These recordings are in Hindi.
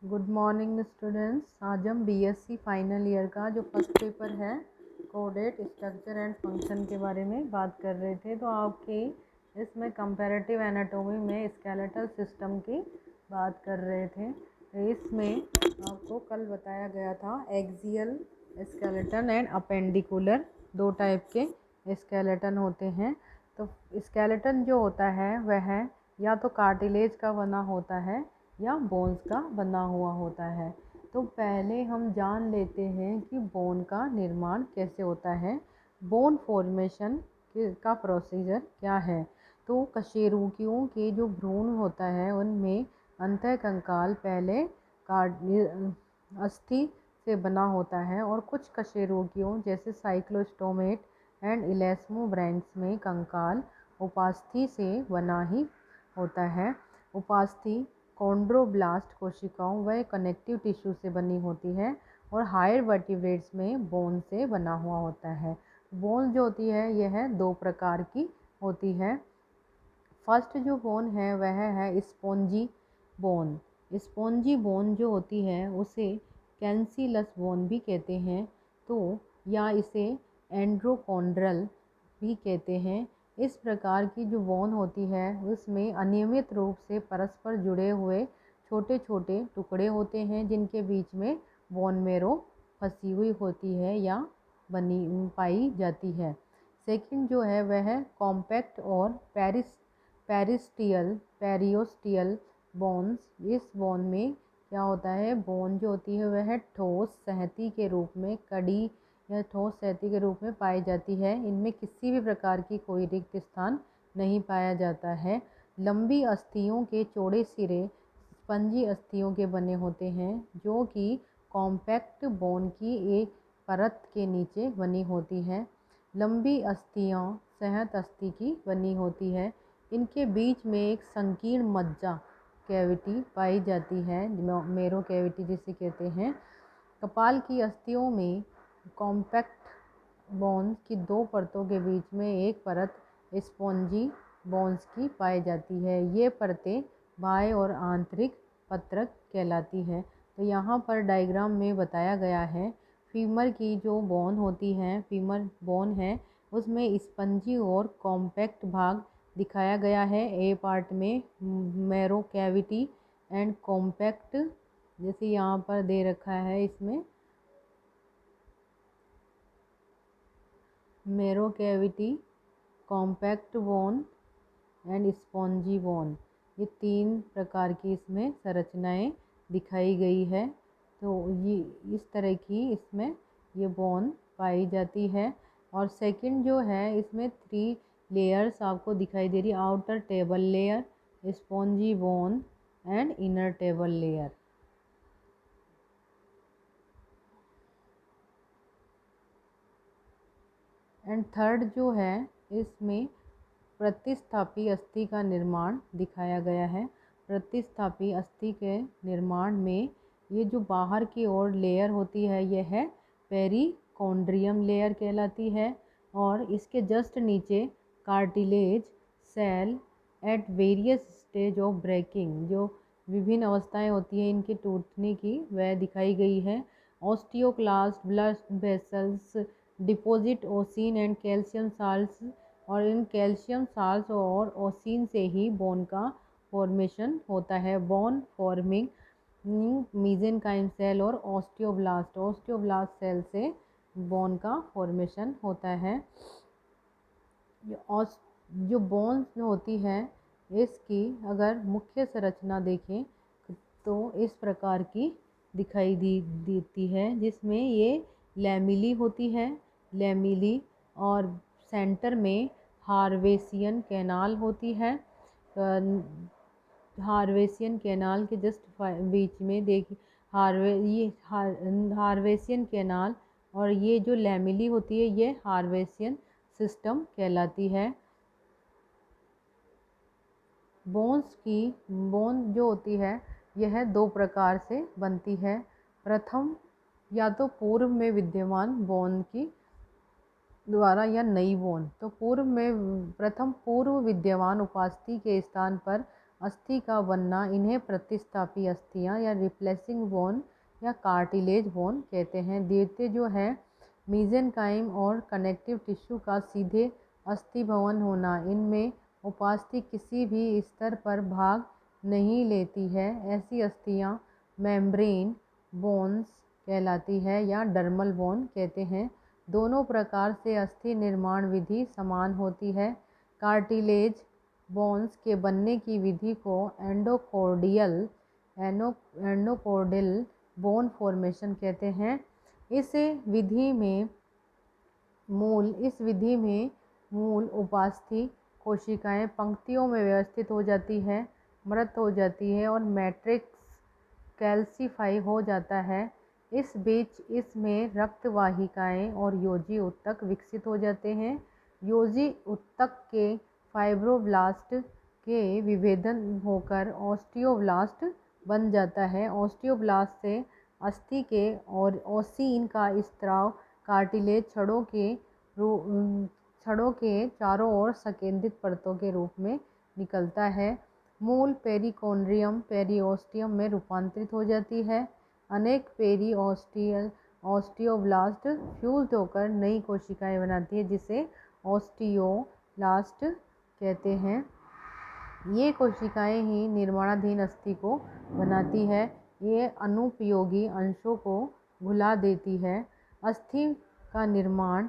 Good morning students. आज हम बीएससी फाइनल ईयर का जो फर्स्ट पेपर है कोडेट स्ट्रक्चर एंड फंक्शन के बारे में बात कर रहे थे। तो आपकी इसमें कंपैरेटिव एनाटॉमी में स्केलेटल सिस्टम की बात कर रहे थे। तो इसमें आपको कल बताया गया था एक्सियल स्केलेटन एंड अपेंडिकुलर, दो टाइप के स्केलेटन होते हैं। तो स्केलेटन जो होता है वह या तो कार्टिलेज का बना होता है या बोन्स का बना हुआ होता है। तो पहले हम जान लेते हैं कि बोन का निर्माण कैसे होता है, बोन फॉर्मेशन का प्रोसीजर क्या है। तो कशेरुकियों के जो भ्रूण होता है उनमें अंतःकंकाल पहले अस्थि से बना होता है और कुछ कशेरुकियों जैसे साइक्लोस्टोमेट एंड इलेस्मोब्रेंट्स में कंकाल उपास्थि से बना ही होता है। उपास्थि कॉन्ड्रोब्लास्ट कोशिकाओं व कनेक्टिव टिश्यू से बनी होती है और हायर वर्टिब्रेट्स में बोन से बना हुआ होता है। बोन जो होती है यह दो प्रकार की होती है। फर्स्ट जो बोन है वह है स्पॉन्जी बोन। स्पॉन्जी बोन जो होती है उसे कैंसिलस बोन भी कहते हैं, तो या इसे एंड्रोकॉन्ड्रल भी कहते हैं। इस प्रकार की जो बोन होती है उसमें अनियमित रूप से परस्पर जुड़े हुए छोटे छोटे टुकड़े होते हैं जिनके बीच में बोन मेरो फंसी हुई होती है या बनी पाई जाती है। सेकंड जो है वह कॉम्पैक्ट और पेरियोस्टियल बोन्स। इस बोन में क्या होता है, बोन जो होती है वह ठोस संहति के रूप में कड़ी या ठोस संहति के रूप में पाई जाती है। इनमें किसी भी प्रकार की कोई रिक्त स्थान नहीं पाया जाता है। लंबी अस्थियों के चौड़े सिरे स्पंजी अस्थियों के बने होते हैं जो कि कॉम्पैक्ट बोन की एक परत के नीचे बनी होती है। लंबी अस्थियां संहत अस्थि की बनी होती है। इनके बीच में एक संकीर्ण मज्जा कैविटी पाई जाती है, मेरो कैविटी जिसे कहते हैं। कपाल की अस्थियों में कॉम्पैक्ट बोन्स की दो परतों के बीच में एक परत स्पॉन्जी बोन्स की पाई जाती है। ये परतें बाह्य और आंतरिक पत्रक कहलाती है। तो यहाँ पर डायग्राम में बताया गया है फीमर की जो बोन होती है, फीमर बोन है उसमें स्पंजी और कॉम्पैक्ट भाग दिखाया गया है। ए पार्ट में मैरो कैविटी एंड कॉम्पैक्ट, जैसे यहाँ पर दे रखा है इसमें marrow cavity, compact bone and spongy bone, ये तीन प्रकार की इसमें संरचनाएं दिखाई गई है। तो ये इस तरह की इसमें ये बोन पाई जाती है। और सेकंड जो है इसमें 3 लेयर्स आपको दिखाई दे रही, outer table layer, spongy bone and inner table layer. And third जो है इसमें प्रतिस्थापी अस्थि का निर्माण दिखाया गया है। प्रतिस्थापी अस्थि के निर्माण में ये जो बाहर की ओर लेयर होती है यह पेरिकोन्ड्रियम लेयर कहलाती है और इसके जस्ट नीचे cartilage cell at various stage of breaking, जो विभिन्न अवस्थाएं होती हैं इनके टूटने की, वह दिखाई गई है। Osteoclast, blood vessels, deposit ossein and calcium salts, और इन कैल्शियम साल्ट्स और ओसिन से ही बोन का फॉर्मेशन होता है। बोन फॉर्मिंग मीजेनकाइम सेल और ऑस्टियोब्लास्ट सेल से बोन का फॉर्मेशन होता है। जो बोन्स होती है इसकी अगर मुख्य संरचना देखें तो इस प्रकार की दिखाई देती है, जिसमें ये लैमिली होती है, लैमिली, और सेंटर में हार्वेसियन कैनाल होती है। हार्वेसियन कैनाल के जस्ट बीच में देखिए हार्वेसियन कैनाल और ये जो लैमिली होती है ये हार्वेसियन सिस्टम कहलाती है। बोन जो होती है यह दो प्रकार से बनती है। प्रथम या तो पूर्व में विद्यमान बोन की द्वारा या नई बोन। तो पूर्व विद्यमान उपास्थि के स्थान पर अस्थि का बनना इन्हें प्रतिस्थापी अस्थियां या रिप्लेसिंग बोन या कार्टिलेज बोन कहते हैं। द्वितीय जो है मीजेनकाइम और कनेक्टिव टिश्यू का सीधे अस्थि भवन होना, इनमें उपास्थि किसी भी स्तर पर भाग नहीं लेती है। ऐसी अस्थियां मेम्ब्रेन बोन्स कहलाती है या डर्मल बोन कहते हैं। दोनों प्रकार से अस्थि निर्माण विधि समान होती है। कार्टिलेज बोन्स के बनने की विधि को एंडोकोर्डियल बोन फॉर्मेशन कहते हैं। इस विधि में मूल उपास्थि कोशिकाएं पंक्तियों में व्यवस्थित हो जाती है, मृत हो जाती है और मैट्रिक्स कैल्सीफाई हो जाता है। इस बीच इसमें रक्त वाहिकाएं और योजी ऊतक विकसित हो जाते हैं। योजी ऊतक के फाइब्रोब्लास्ट के विभेदन होकर ऑस्टियोब्लास्ट बन जाता है। ऑस्टियोब्लास्ट से अस्थि के और ओसीन का स्त्राव कार्टिलेज छड़ों के चारों ओर संकेंद्रित परतों के रूप में निकलता है। मूल पेरिकोन्ड्रियम पेरिओस्टियम में रूपांतरित हो जाती है। अनेक ऑस्टियोब्लास्ट फ्यूज्ड होकर नई कोशिकाएं बनाती है, जिसे ऑस्टियोब्लास्ट कहते हैं। ये कोशिकाएं ही निर्माणाधीन अस्थि को बनाती है। ये अनुपयोगी अंशों को भुला देती है। अस्थि का निर्माण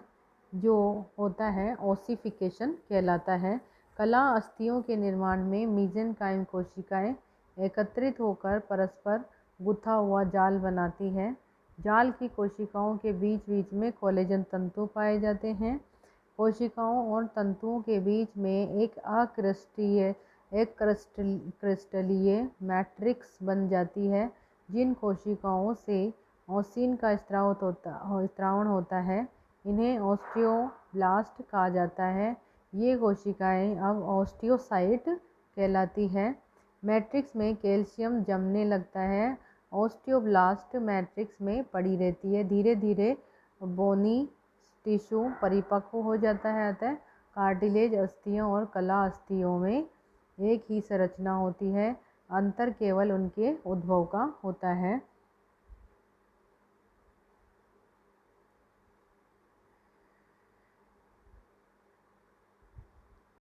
जो होता है ओसिफिकेशन कहलाता है। कला अस्थियों के निर्माण में मीजेनकाइम कोशिकाएं एकत्रित होकर परस्पर गुथा हुआ जाल बनाती है। जाल की कोशिकाओं के बीच बीच में कोलेजन तंतु पाए जाते हैं। कोशिकाओं और तंतुओं के बीच में एक क्रिस्टलीय मैट्रिक्स बन जाती है। जिन कोशिकाओं से ओसीन का स्त्रावण होता है, इन्हें ऑस्टियोब्लास्ट कहा जाता है। ये कोशिकाएं अब ऑस्टियोसाइट कहलाती है। मैट्रिक्स में कैल्शियम जमने लगता है। ऑस्टियोब्लास्ट मैट्रिक्स में पड़ी रहती है। धीरे धीरे बोनी टिश्यू परिपक्व हो जाता है। अतः कार्टिलेज अस्थियों और कला अस्थियों में एक ही संरचना होती है। अंतर केवल उनके उद्भव का होता है।